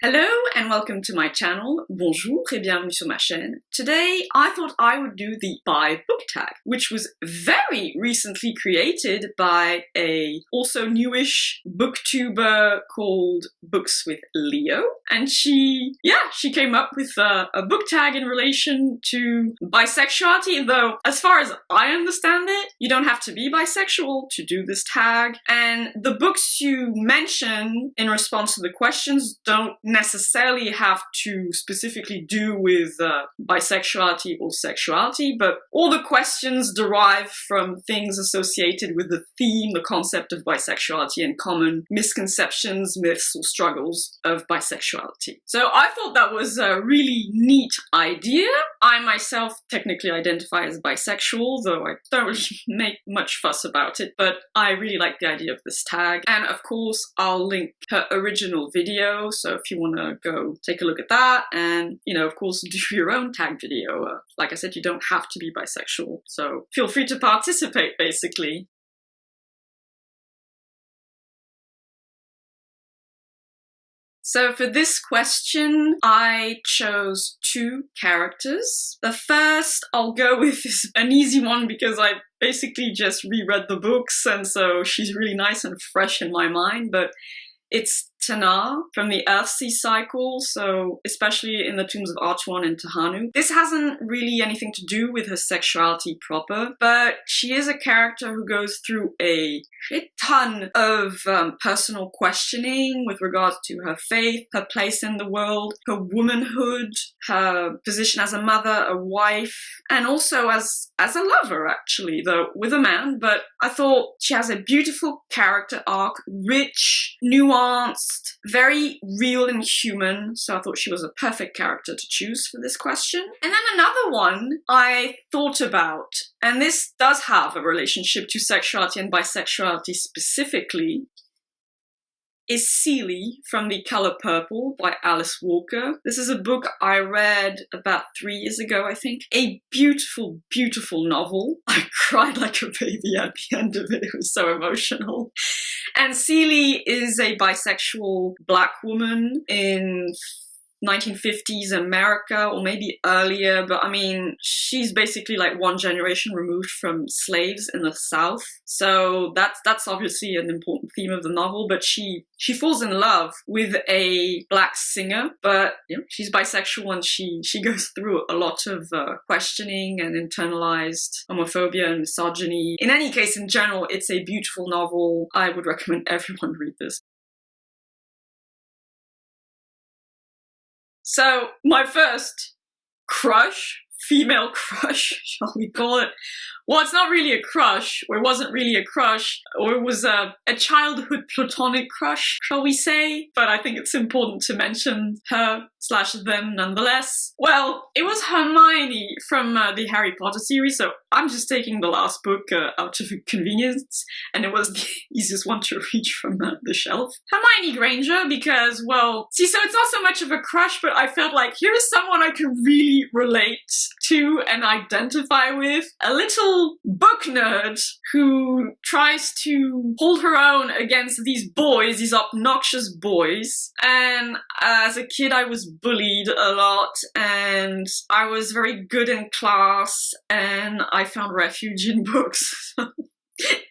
Hello and welcome to my channel. Bonjour et bienvenue sur ma chaîne. Today I thought I would do the Bi Book Tag, which was very recently created by a also newish booktuber called Books with Leo. And she came up with a book tag in relation to bisexuality, though as far as I understand it, you don't have to be bisexual to do this tag. And the books you mention in response to the questions don't necessarily have to specifically do with bisexuality or sexuality, but all the questions derive from things associated with the theme, the concept of bisexuality, and common misconceptions, myths, or struggles of bisexuality. So I thought that was a really neat idea. I myself technically identify as bisexual, though I don't really make much fuss about it, but I really like the idea of this tag. And of course, I'll link her original video, so if you want to go take a look at that, and of course do your own tag video. Like I said, you don't have to be bisexual, so feel free to participate basically. So for this question, I chose two characters. The first I'll go with is an easy one because I basically just reread the books, and so she's really nice and fresh in my mind, but it's Tana from the Earthsea cycle, so especially in the tombs of Artuan and Tahanu. This hasn't really anything to do with her sexuality proper, but she is a character who goes through a shit ton of personal questioning with regards to her faith, her place in the world, her womanhood, her position as a mother, a wife, and also as a lover, actually, though with a man. But I thought she has a beautiful character arc, rich, nuanced, very real and human, so I thought she was a perfect character to choose for this question. And then another one I thought about, and this does have a relationship to sexuality and bisexuality specifically, is Seelie from The Color Purple by Alice Walker. This is a book I read about 3 years ago, I think. A beautiful, beautiful novel. I cried like a baby at the end of it. It was so emotional. And Seelie is a bisexual black woman in 1950s America, or maybe earlier, but I mean, she's basically like one generation removed from slaves in the South. So that's obviously an important theme of the novel, but she falls in love with a black singer, but she's bisexual, and she goes through a lot of questioning and internalized homophobia and misogyny. In any case, in general, it's a beautiful novel. I would recommend everyone read this. So, my first crush, female crush, shall we call it? Well, it's not really a crush, or it wasn't really a crush, or it was a childhood platonic crush, shall we say? But I think it's important to mention her/them nonetheless. Well, it was Hermione from the Harry Potter series, so I'm just taking the last book out of convenience, and it was the easiest one to reach from the shelf. Hermione Granger, because, well, see, so it's not so much of a crush, but I felt like here is someone I can really relate to and identify with. A little book nerd who tries to hold her own against these boys, these obnoxious boys. And as a kid, I was bullied a lot, and I was very good in class, and I found refuge in books.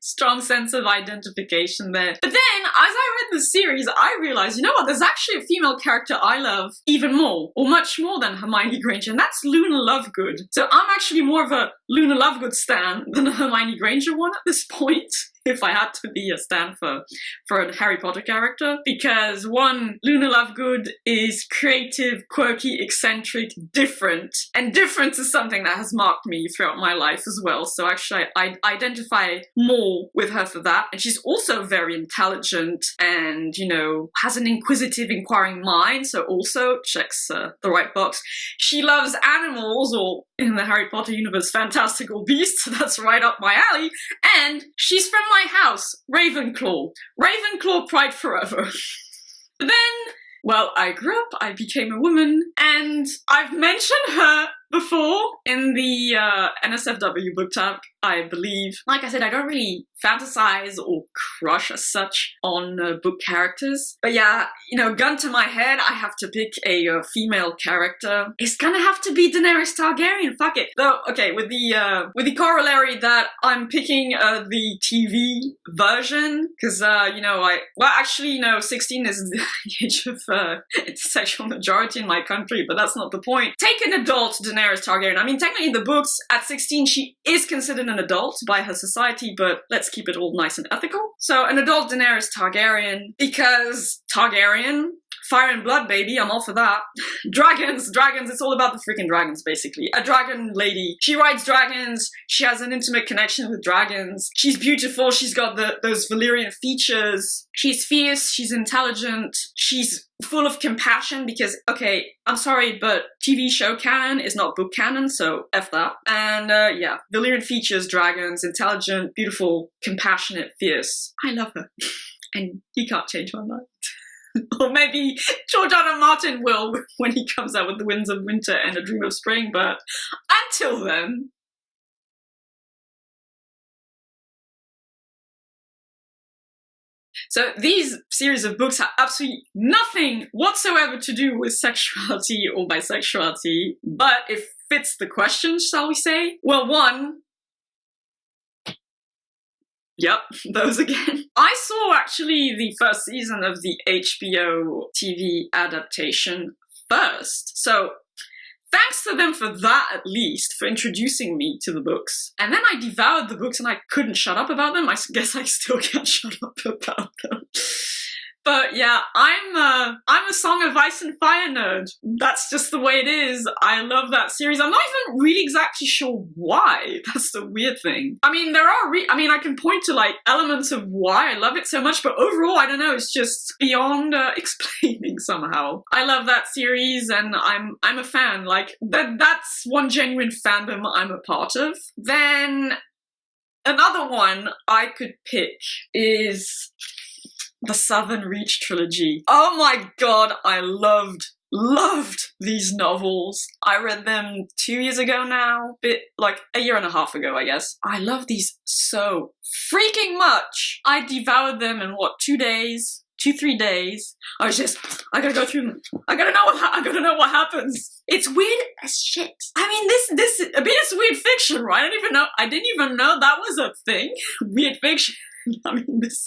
Strong sense of identification there. But then, as I read the series, I realized, you know what, there's actually a female character I love even more, or much more than Hermione Granger, and that's Luna Lovegood. So I'm actually more of a Luna Lovegood stan than a Hermione Granger one at this point, if I had to be a stan for a Harry Potter character. Because one, Luna Lovegood is creative, quirky, eccentric, different. And difference is something that has marked me throughout my life as well. So actually I identify more with her for that. And she's also very intelligent and, has an inquisitive, inquiring mind. So also checks the right box. She loves animals, or in the Harry Potter universe, fantastical beasts. That's right up my alley. And she's from my house, Ravenclaw. Ravenclaw pride forever. Then, well, I grew up, I became a woman, and I've mentioned her before in the NSFW book tag, I believe. Like I said, I don't really fantasize or crush as such on book characters. But yeah, you know, gun to my head, I have to pick a female character. It's gonna have to be Daenerys Targaryen. Fuck it. Though, okay, with the corollary that I'm picking the TV version, because you know, actually, you know, 16 is the age of sexual majority in my country, but that's not the point. Take an adult Daenerys Targaryen. I mean, technically in the books, at 16, she is considered an adult by her society, but let's keep it all nice and ethical. So an adult Daenerys Targaryen, because Targaryen, fire and blood, baby, I'm all for that. Dragons, it's all about the freaking dragons, basically. A dragon lady. She rides dragons, she has an intimate connection with dragons. She's beautiful, she's got those Valyrian features. She's fierce, she's intelligent, she's full of compassion because, okay, I'm sorry, but TV show canon is not book canon, so F that. And yeah, Valyrian features, dragons, intelligent, beautiful, compassionate, fierce. I love her. And he can't change my mind. Or maybe George R. Martin will when he comes out with The Winds of Winter and A Dream of Spring, but until then. So these series of books have absolutely nothing whatsoever to do with sexuality or bisexuality, but it fits the question, shall we say? Well, one, yep, those again. I saw actually the first season of the HBO TV adaptation first. So thanks to them for that, at least, for introducing me to the books. And then I devoured the books and I couldn't shut up about them. I guess I still can't shut up about them. But yeah, I'm a Song of Ice and Fire nerd. That's just the way it is. I love that series. I'm not even really exactly sure why. That's the weird thing. I mean, I can point to like elements of why I love it so much, but overall, I don't know. It's just beyond explaining somehow. I love that series, and I'm a fan. Like that's one genuine fandom I'm a part of. Then another one I could pick is the Southern Reach trilogy. Oh my god, I loved these novels. I read them 2 years ago now, like a year and a half ago, I guess. I love these so freaking much. I devoured them in what, 2 days? 2-3 days. I gotta go through them. I gotta know what happens. It's weird as shit. I mean, it's weird fiction, right? I didn't even know that was a thing. Weird fiction. I mean, this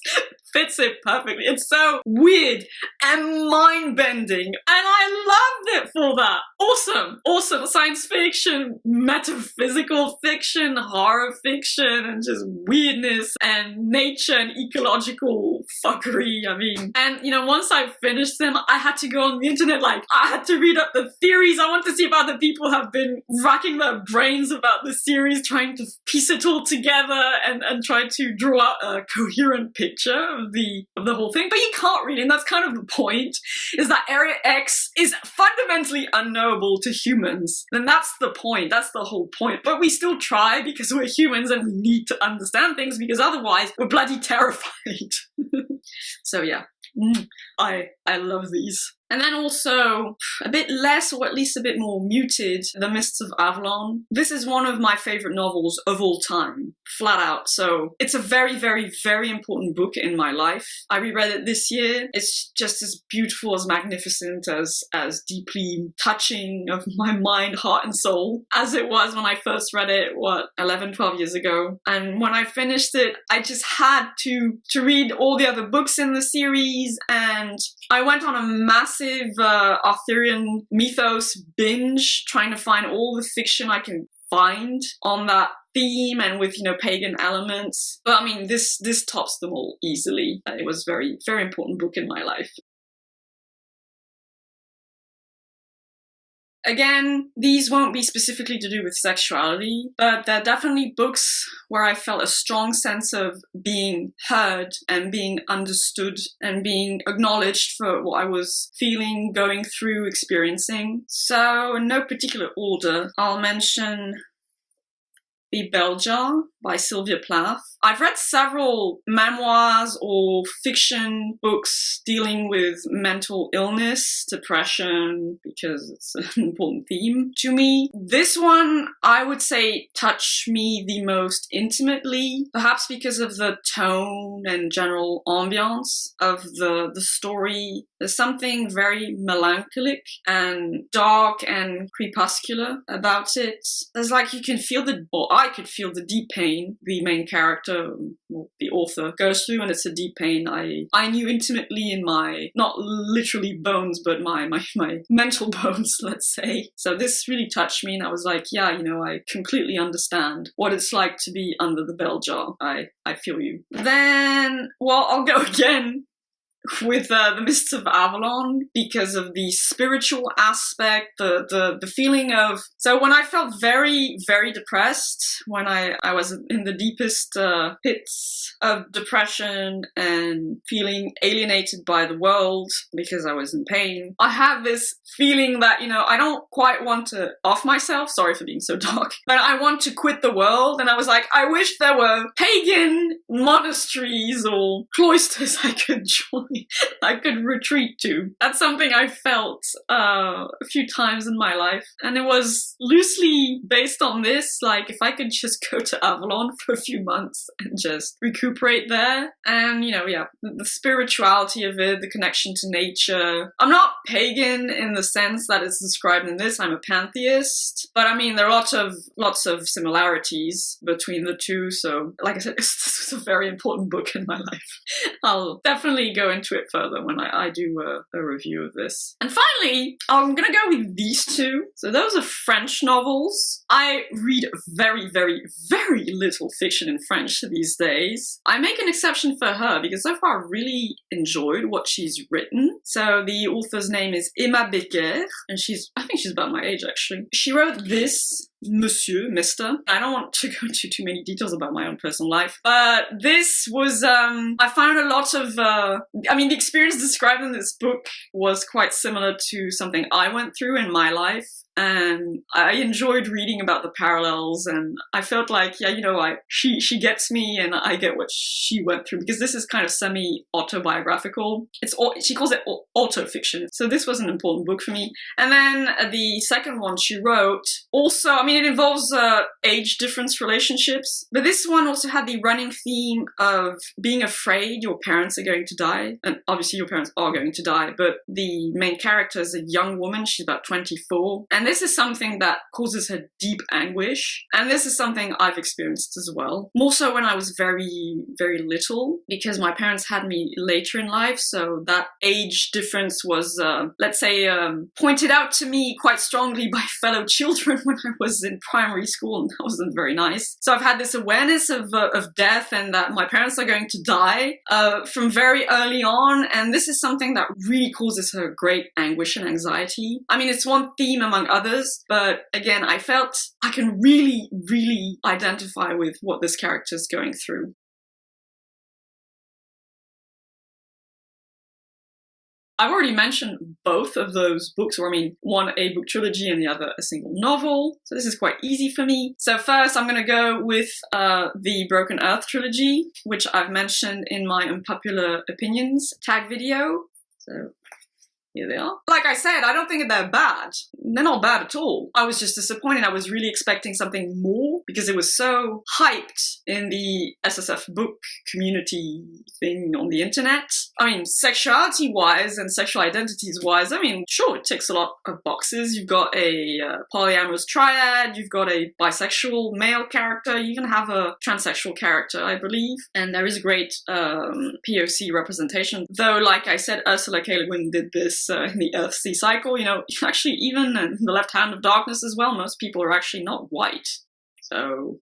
fits it perfectly. It's so weird and mind-bending, and I loved it for that. Awesome science fiction, metaphysical fiction, horror fiction, and just weirdness and nature and ecological fuckery. I mean, and you know, once I finished them, I had to go on the internet, like, I had to read up the theories. I want to see if other people have been racking their brains about the series, trying to piece it all together and try to draw out a coherent picture of the whole thing. But you can't really, and that's kind of the point, is that Area X is fundamentally unknowable to humans. And that's the point, that's the whole point. But we still try because we're humans and we need to understand things, because otherwise we're bloody terrified. So yeah, I love these. And then also, a bit less, or at least a bit more muted, The Mists of Avalon. This is one of my favorite novels of all time, flat out. So it's a very, very, very important book in my life. I reread it this year. It's just as beautiful, as magnificent, as deeply touching of my mind, heart, and soul as it was when I first read it, 11, 12 years ago. And when I finished it, I just had to read all the other books in the series, and I went on a massive Arthurian mythos binge, trying to find all the fiction I can find on that theme and with, you know, pagan elements. But I mean, this tops them all easily. It was a very, very important book in my life. Again, these won't be specifically to do with sexuality, but they're definitely books where I felt a strong sense of being heard and being understood and being acknowledged for what I was feeling, going through, experiencing. So in no particular order, I'll mention The Bell Jar by Sylvia Plath. I've read several memoirs or fiction books dealing with mental illness, depression, because it's an important theme to me. This one, I would say, touched me the most intimately, perhaps because of the tone and general ambiance of the story. There's something very melancholic and dark and crepuscular about it. There's like you can feel I could feel the deep pain the main character, the author, goes through, and it's a deep pain I knew intimately in my, not literally bones, but my mental bones, let's say. So this really touched me, and I was like, yeah, I completely understand what it's like to be under the bell jar. I feel you. Then, well, I'll go again with The Mists of Avalon because of the spiritual aspect, the feeling of, so when I felt very, very depressed, when I was in the deepest pits of depression and feeling alienated by the world because I was in pain, I had this feeling that, I don't quite want to off myself, sorry for being so dark, but I want to quit the world, and I was like, I wish there were pagan monasteries or cloisters I could join. I could retreat to. That's something I felt a few times in my life. And it was loosely based on this, like if I could just go to Avalon for a few months and just recuperate there. And, the spirituality of it, the connection to nature. I'm not pagan in the sense that it's described in this. I'm a pantheist. But I mean, there are lots of similarities between the two. So, like I said, this was a very important book in my life. I'll definitely go into it further when I do a review of this. And finally, I'm gonna go with these two. So those are French novels. I read very, very, very little fiction in French these days. I make an exception for her because so far I really enjoyed what she's written. So the author's name is Emma Becker, and I think she's about my age actually. She wrote this, Mr. I don't want to go into too many details about my own personal life, but this was, I found a lot of, the experience described in this book was quite similar to something I went through in my life. And I enjoyed reading about the parallels, and I felt like, she gets me and I get what she went through, because this is kind of semi-autobiographical. She calls it autofiction. So this was an important book for me. And then the second one she wrote, also, it involves age difference relationships, but this one also had the running theme of being afraid your parents are going to die. And obviously your parents are going to die, but the main character is a young woman. She's about 24. And this is something that causes her deep anguish. And this is something I've experienced as well. More so when I was very, very little, because my parents had me later in life. So that age difference was, pointed out to me quite strongly by fellow children when I was in primary school, and that wasn't very nice. So I've had this awareness of death and that my parents are going to die from very early on. And this is something that really causes her great anguish and anxiety. It's one theme among others, but again, I felt I can really, really identify with what this character is going through. I've already mentioned both of those books, or one a book trilogy and the other a single novel. So this is quite easy for me. So first I'm going to go with the Broken Earth trilogy, which I've mentioned in my Unpopular Opinions tag video. So here they are. Like I said, I don't think they're bad. They're not bad at all. I was just disappointed. I was really expecting something more because it was so hyped in the SSF book community thing on the internet. Sexuality-wise and sexual identities-wise, sure, it ticks a lot of boxes. You've got a polyamorous triad, you've got a bisexual male character, you even have a transsexual character, I believe. And there is a great POC representation. Though, like I said, Ursula K. Le Guin did this in the Earth-Sea cycle. Actually, even in The Left Hand of Darkness as well, most people are actually not white. So,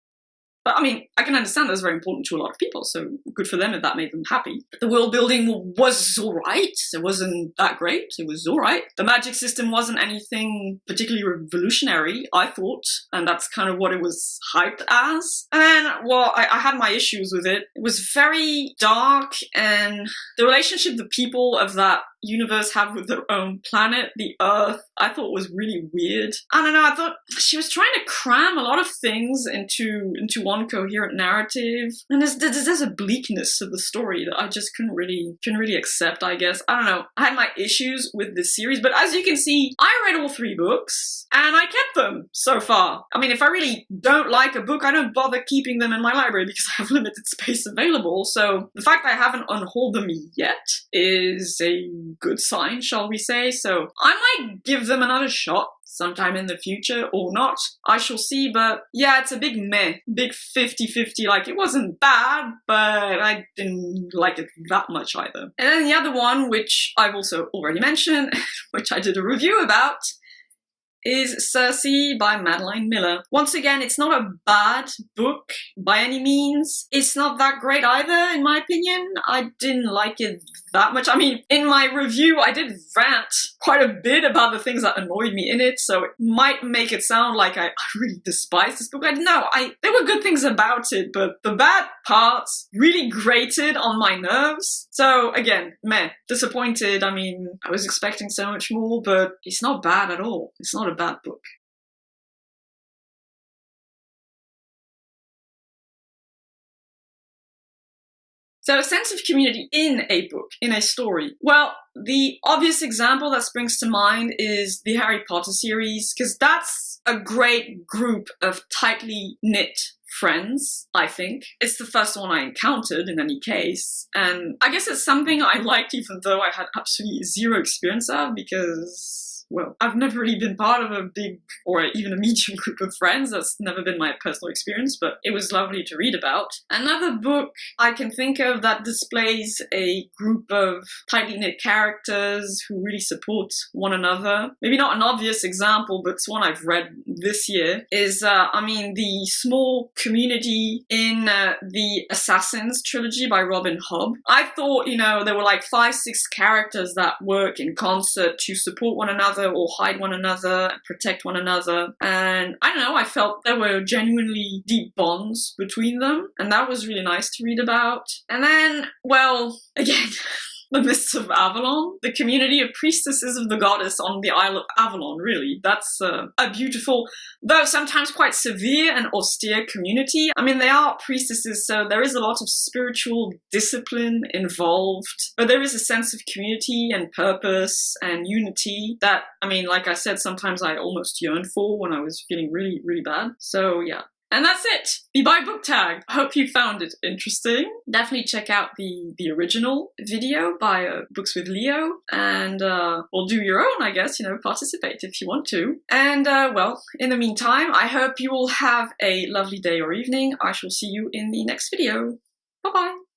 but I can understand that's very important to a lot of people, so good for them if that made them happy. The world building was alright. It wasn't that great. It was alright. The magic system wasn't anything particularly revolutionary, I thought, and that's kind of what it was hyped as. And then, I had my issues with it. It was very dark, and the relationship, the people of that universe have with their own planet, the Earth, I thought was really weird. I don't know, I thought she was trying to cram a lot of things into one coherent narrative. And there's a bleakness to the story that I just couldn't really accept, I guess. I don't know. I had my issues with this series, but as you can see, I read all 3 books and I kept them so far. I mean, if I really don't like a book, I don't bother keeping them in my library because I have limited space available. So the fact I haven't unhauled them yet is a good sign, shall we say. So I might give them another shot sometime in the future or not. I shall see, but yeah, it's a big meh. Big 50-50. Like, it wasn't bad, but I didn't like it that much either. And then the other one, which I've also already mentioned, which I did a review about, is Circe by Madeline Miller. Once again, it's not a bad book by any means. It's not that great either, in my opinion. I didn't like it that much. I mean, in my review, I did rant quite a bit about the things that annoyed me in it, so it might make it sound like I really despise this book. There were good things about it, but the bad parts really grated on my nerves. So again, meh, disappointed. I mean, I was expecting so much more, but it's not bad at all. It's not a bad book. So a sense of community in a book, in a story. Well, the obvious example that springs to mind is the Harry Potter series, because that's a great group of tightly knit friends, I think. It's the first one I encountered in any case, and I guess it's something I liked even though I had absolutely zero experience of, because well, I've never really been part of a big or even a medium group of friends. That's never been my personal experience, but it was lovely to read about. Another book I can think of that displays a group of tightly knit characters who really support one another, maybe not an obvious example, but it's one I've read this year, is, the small community in the Assassins trilogy by Robin Hobb. I thought, there were like 5-6 characters that work in concert to support one another or hide one another, protect one another. And I don't know, I felt there were genuinely deep bonds between them. And that was really nice to read about. And then, well, again, the Mists of Avalon, the community of priestesses of the goddess on the Isle of Avalon, really. That's a beautiful, though sometimes quite severe and austere community. I mean, they are priestesses, so there is a lot of spiritual discipline involved, but there is a sense of community and purpose and unity that, like I said, sometimes I almost yearned for when I was feeling really, really bad. So yeah. And that's it! The Book Tag. I hope you found it interesting. Definitely check out the original video by Books with Leo, and or do your own, I guess, participate if you want to. And in the meantime, I hope you will have a lovely day or evening. I shall see you in the next video. Bye-bye!